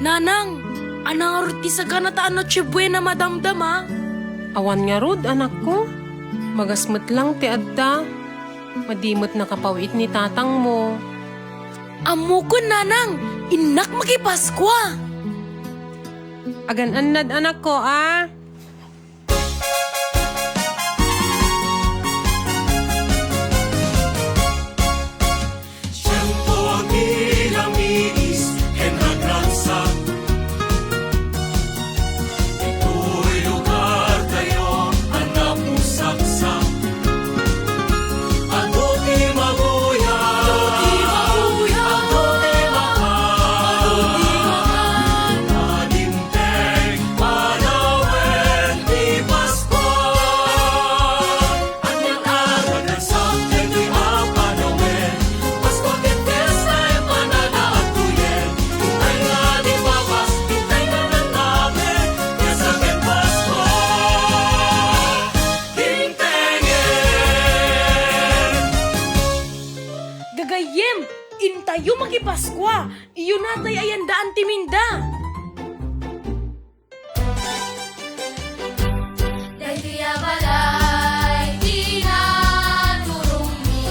Nanang, anang arti sa kanataan na chibuena madamdam ha? Awan nga rod, anak ko. Magasmet lang ti adda. Madimot na kapawit ni tatang mo. Amo ko nanang, inak makipaskwa. Agan-anad anak ko, ah. Gagayem, intayo makipaskwa. Iyon natay ayandaan timinda. Dahil balay, di na turumi.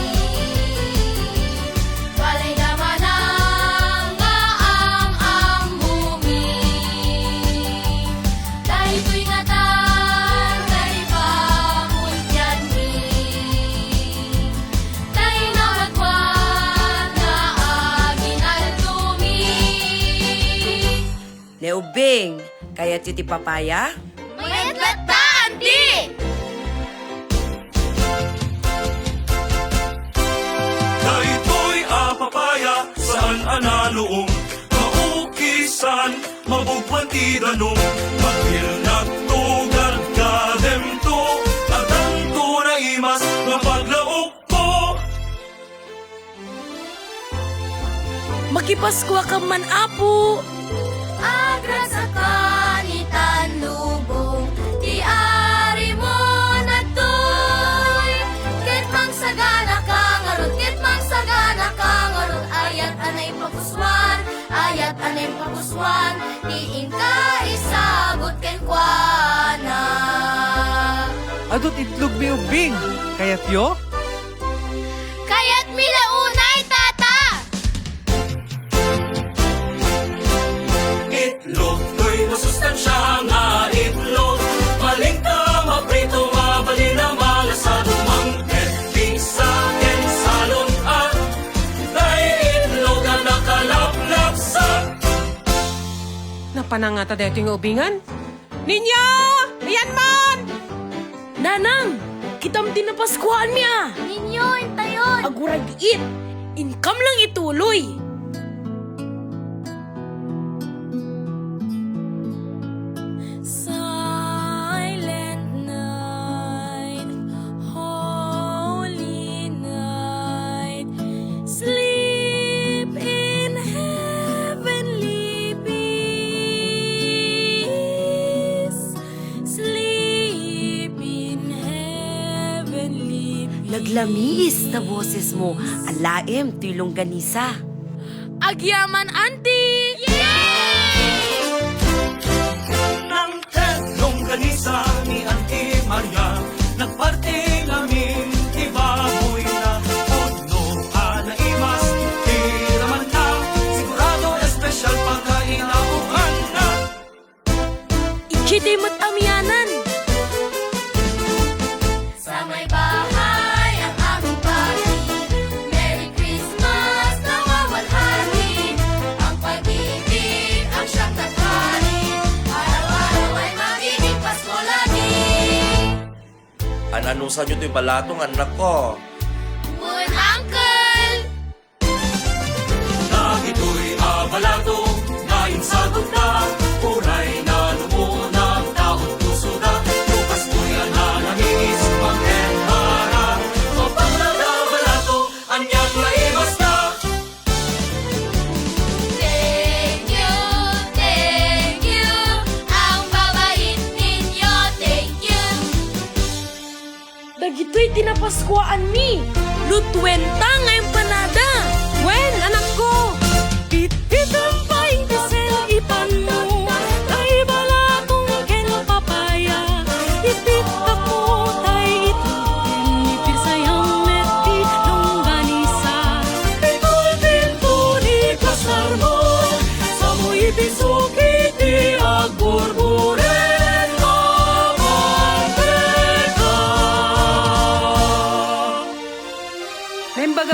Balay naman ang ngaang bumi. Dahil ko'y ngatan, dahil pamulyan mi. Dahil nawagwan na aginal tumi. Leubing, kaya titi papaya? Mayat lata, auntie! Daytoy papaya saan analoong maukisan mabugwan ti danong magbilnat to gadgadem to adang to na imas nga paglaok ko. Makipaskwa ka man apo. Agras sa kanitan lubong, ti ari mo na to'y. Ket mangsagana kang aron, ket mangsagana kang aron. Ayat anay papuswan, diin ka isabot ken kuana. Adot itlog mi ubing. Kayat yo? Kaya't milaunay, tata! Itlog to'y masustansya nga itlog maling ka maprito mabalin na malasado mangket pingsa ken salon at dahil itlog ang nakalaplap sa Napanangata dito yung ubingan. Ninyo! Ayan man! Nanang, kitam din na paskwaan miya. Ninyo, intayon! Agurag it, income lang ituloy. Silent night, holy night, sleep in heavenly peace, sleep in heavenly peace. Naglamiis na boses mo, alaem tilong ganisa. Agyaman, auntie! ng tetlong ganisa ni Auntie Maria nagparte namin ibaboy na puno na imas tiraman na sigurado espesyal pagkainauhan na Ichitay mat amyanan. Sa may bahay ang aming party. Merry Christmas, nawawalhati. Ang pag-ibig ang siyang taghari. Araw-araw ay magiging Pasko lagi. Ananusan nyo ito'y balatong anak ko. Moon Uncle! Nagito'y abalato na insagot na uray na lumuunang taot puso na bukas ko'y ananamigis pag-enhara o paglalabalato anyang laimas na Thank you. Ang babait ninyo, thank you. Dagito'y tinapaskwaan mi. Lutwenta nga empanada. Wen, anak ko! Ititampay kasel ipan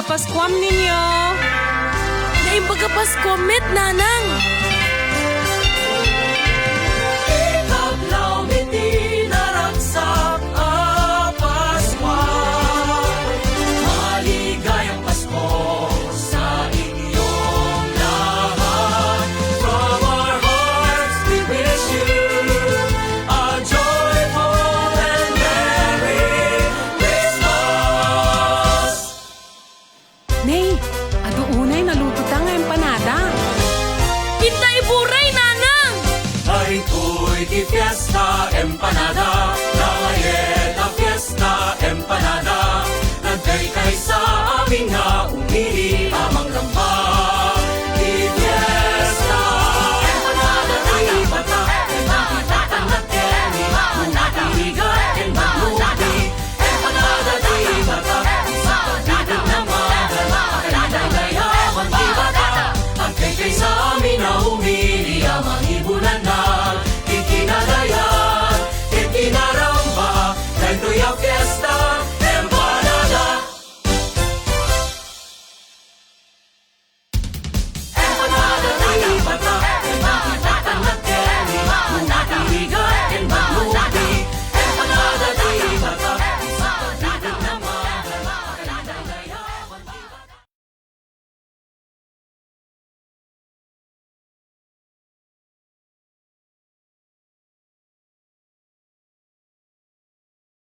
paskwam ninyo. Naimbaga Pasko met, nanang.